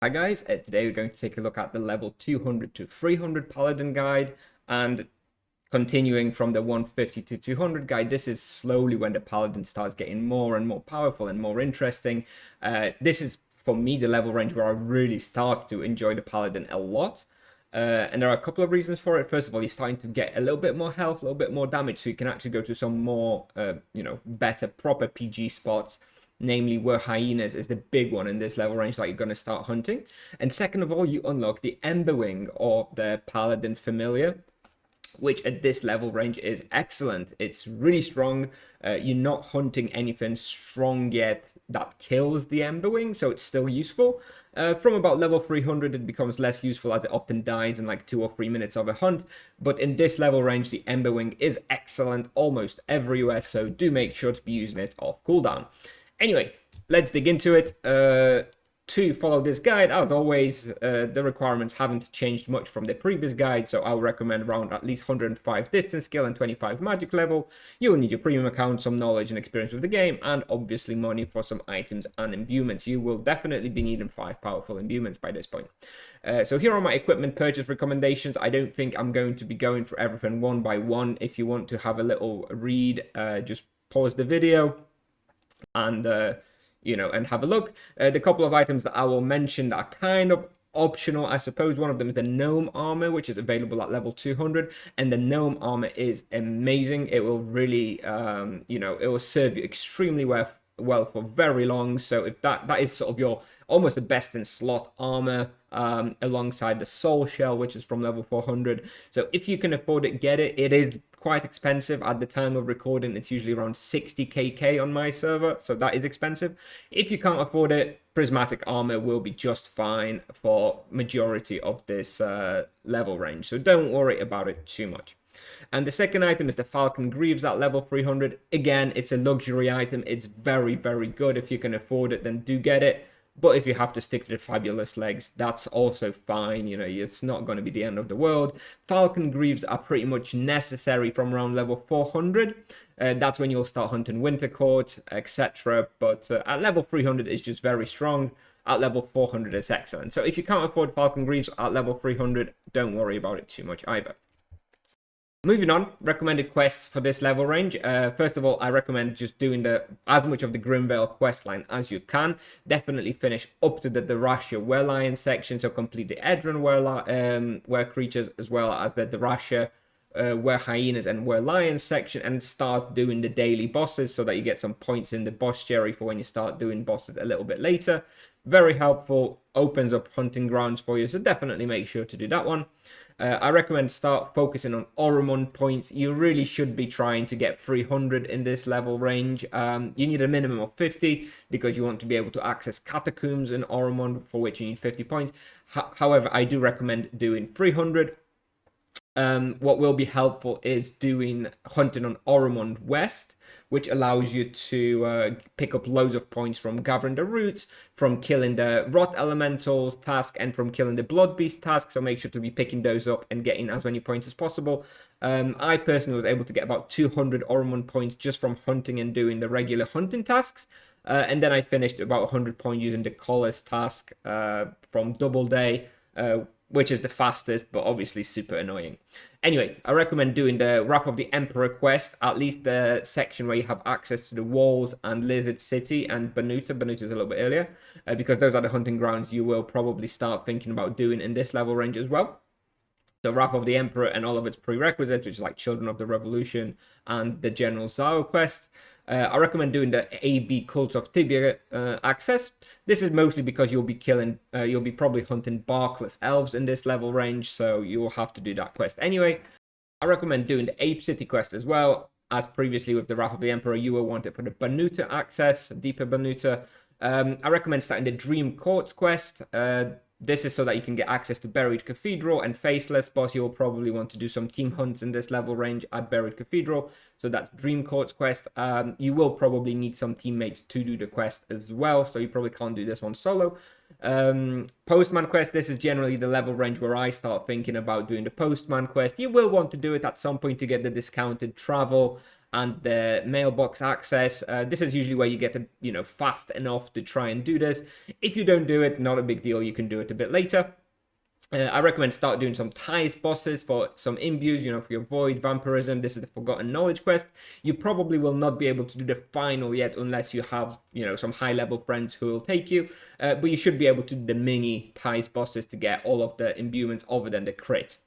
Hi guys, today we're going to take a look at the level 200 to 300 Paladin guide, and continuing from the 150 to 200 guide. This is slowly when the Paladin starts getting more and more powerful and more interesting. This is for me the level range where I really start to enjoy the Paladin a lot. And there are a couple of reasons for it. First of all, you're starting to get a little bit more health, a little bit more damage, so you can actually go to some more, better proper PG spots. Namely, where hyenas is the big one in this level range that you're going to start hunting. And second of all, you unlock the Emberwing or the Paladin Familiar, which at this level range is excellent. It's really strong. You're not hunting anything strong yet that kills the Emberwing, so it's still useful. From about level 300, it becomes less useful as it often dies in like 2 or 3 minutes of a hunt. But in this level range, the Emberwing is excellent almost everywhere, so do make sure to be using it off cooldown. Anyway, let's dig into it. To follow this guide, as always, the requirements haven't changed much from the previous guide, so I'll recommend around at least 105 distance skill and 25 magic level. You will need your premium account, some knowledge and experience with the game, and obviously money for some items and imbuements. You will definitely be needing 5 powerful imbuements by this point. So here are my equipment purchase recommendations. I don't think I'm going to be going through everything one by one. If you want to have a little read, just pause the video and and have a look. The couple of items that I will mention that are kind of optional, I suppose. One of them is the gnome armor, which is available at level 200, and the gnome armor is amazing. It will really it will serve you extremely well for very long. So if that is sort of your almost the best in slot armor, alongside the soul shell, which is from level 400. So if you can afford it, get it. It is quite expensive at the time of recording. It's usually around 60kk on my server, so that is expensive. If you can't afford it, prismatic armor will be just fine for majority of this level range, so don't worry about it too much. And the second item is the Paladin Greaves at level 300. Again, it's a luxury item. It's very, very good. If you can afford it, then do get it. But if you have to stick to the fabulous legs, that's also fine. It's not going to be the end of the world. Paladin Greaves are pretty much necessary from around level 400. That's when you'll start hunting Winter Court, etc. But at level 300, it's just very strong. At level 400, it's excellent. So if you can't afford Paladin Greaves at level 300, don't worry about it too much either. Moving on, recommended quests for this level range. First of all, I recommend just doing as much of the Grimvale quest line as you can. Definitely finish up to the Darasha Were-Lion section, so complete the Edron Were creatures as well as the Darasha Were-Hyenas and Were-Lions section, and start doing the daily bosses so that you get some points in the boss cherry for when you start doing bosses a little bit later. Very helpful, opens up hunting grounds for you, so definitely make sure to do that one. I recommend start focusing on Oromond points. You really should be trying to get 300 in this level range. You need a minimum of 50 because you want to be able to access catacombs in Oromond, for which you need 50 points. However, I do recommend doing 300. What will be helpful is doing hunting on Oromond West, which allows you to pick up loads of points from gathering the roots, from killing the Rot Elementals task, and from killing the Blood Beast task. So make sure to be picking those up and getting as many points as possible. I personally was able to get about 200 Oromond points just from hunting and doing the regular hunting tasks. And then I finished about 100 points using the Collis task from Double Day, which is the fastest, but obviously super annoying. Anyway, I recommend doing the Wrath of the Emperor quest, at least the section where you have access to the walls and Lizard City and Banuta. Banuta is a little bit earlier, because those are the hunting grounds you will probably start thinking about doing in this level range as well. The Wrath of the Emperor and all of its prerequisites, which is like Children of the Revolution and the General Zao quest. I recommend doing the AB Cult of Tibia access. This is mostly because you'll be probably hunting barkless elves in this level range, so you'll have to do that quest anyway. I recommend doing the Ape City quest as well. As previously with the Wrath of the Emperor, you will want it for the Banuta access, deeper Banuta. I recommend starting the Dream Courts quest. This is so that you can get access to Buried Cathedral and Faceless, but you'll probably want to do some team hunts in this level range at Buried Cathedral. So that's Dream Courts quest. You will probably need some teammates to do the quest as well, so you probably can't do this one solo. Postman quest, this is generally the level range where I start thinking about doing the Postman quest. You will want to do it at some point to get the discounted travel and the mailbox access. This is usually where you get to, fast enough to try and do this. If you don't do it, not a big deal. You can do it a bit later. I recommend start doing some ties bosses for some imbues, for your void, vampirism. This is the forgotten knowledge quest. You probably will not be able to do the final yet unless you have, some high level friends who will take you. But you should be able to do the mini ties bosses to get all of the imbuements other than the crit.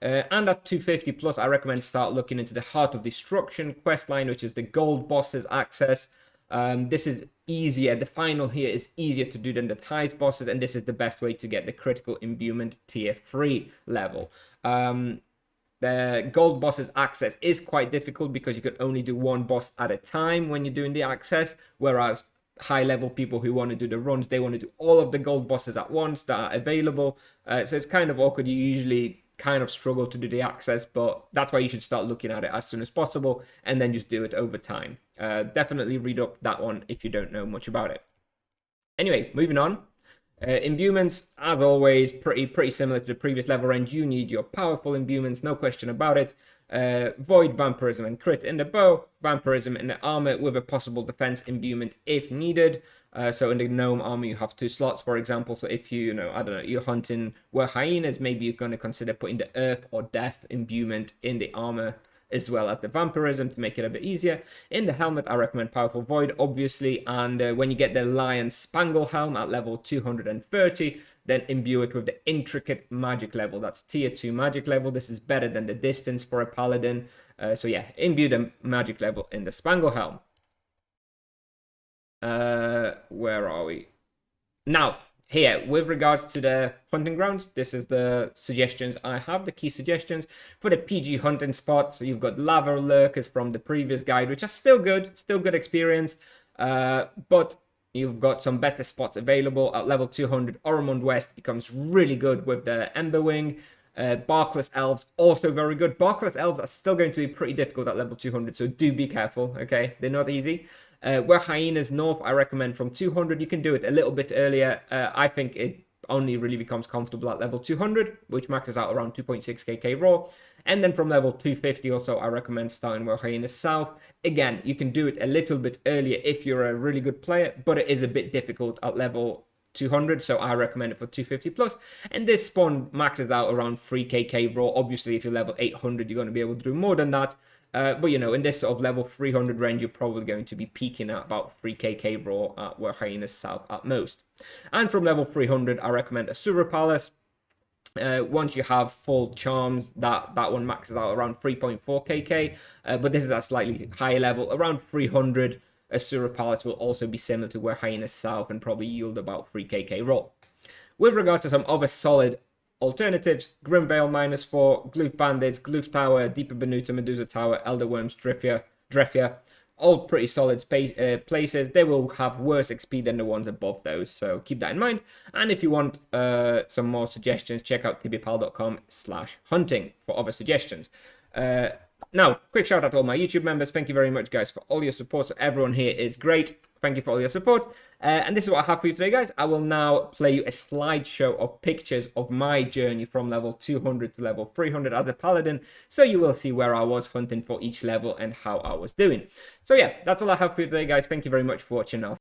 And at 250 plus, I recommend start looking into the Heart of Destruction quest line, which is the gold bosses access. This is easier. The final here is easier to do than the ties bosses, and this is the best way to get the critical imbuement tier 3 level. The gold bosses access is quite difficult because you can only do one boss at a time when you're doing the access, whereas high level people who want to do the runs, they want to do all of the gold bosses at once that are available. So it's kind of awkward. You usually kind of struggle to do the access, but that's why you should start looking at it as soon as possible and then just do it over time. Definitely read up that one if you don't know much about it. Anyway, moving on. Imbuements, as always, pretty similar to the previous level range. You need your powerful imbuements, no question about it. Void, vampirism, and crit in the bow, vampirism in the armor with a possible defense imbuement if needed. So in the gnome armor, you have 2 slots, for example. So if you're hunting were hyenas, maybe you're going to consider putting the earth or death imbuement in the armor as well as the vampirism to make it a bit easier. In the helmet, I recommend powerful void, obviously. And when you get the lion spangle helm at level 230, then imbue it with the intricate magic level. That's tier 2 magic level. This is better than the distance for a paladin. So yeah, imbue the magic level in the spangle helm. Where are we? Now, here, with regards to the hunting grounds, this is the suggestions I have, the key suggestions for the PG hunting spot. So you've got lava lurkers from the previous guide, which are still good experience. But you've got some better spots available. At level 200, Ormond West becomes really good with the Emberwing. Barkless Elves, also very good. Barkless Elves are still going to be pretty difficult at level 200, so do be careful, okay? They're not easy. Where Hyenas North, I recommend from 200. You can do it a little bit earlier. I think it only really becomes comfortable at level 200, which maxes out around 2.6kk raw. And then from level 250 or so, I recommend starting Where Hyenas South. Again, you can do it a little bit earlier if you're a really good player, but it is a bit difficult at level 200, so I recommend it for 250 plus. And this spawn maxes out around 3kk raw. Obviously, if you're level 800, you're going to be able to do more than that. But in this sort of level 300 range, you're probably going to be peaking at about 3kk raw at Where Hyenas South at most. And from level 300, I recommend Asura Palace. Once you have full charms, that one maxes out around 3.4kk. But this is a slightly higher level, around 300. Asura Palace will also be similar to Where Hyenas South and probably yield about 3kk raw. With regards to some other solid alternatives, Grimvale -4, Gloof Bandits, Gloof Tower, Deeper Benuta, Medusa Tower, Elder Worms, Drefia, all pretty solid places. They will have worse XP than the ones above those, so keep that in mind. And if you want some more suggestions, check out tibiapal.com/hunting for other suggestions. Now, quick shout out to all my YouTube members. Thank you very much, guys, for all your support. So everyone here is great. Thank you for all your support. And this is what I have for you today, guys. I will now play you a slideshow of pictures of my journey from level 200 to level 300 as a paladin. So you will see where I was hunting for each level and how I was doing. So yeah, that's all I have for you today, guys. Thank you very much for watching now.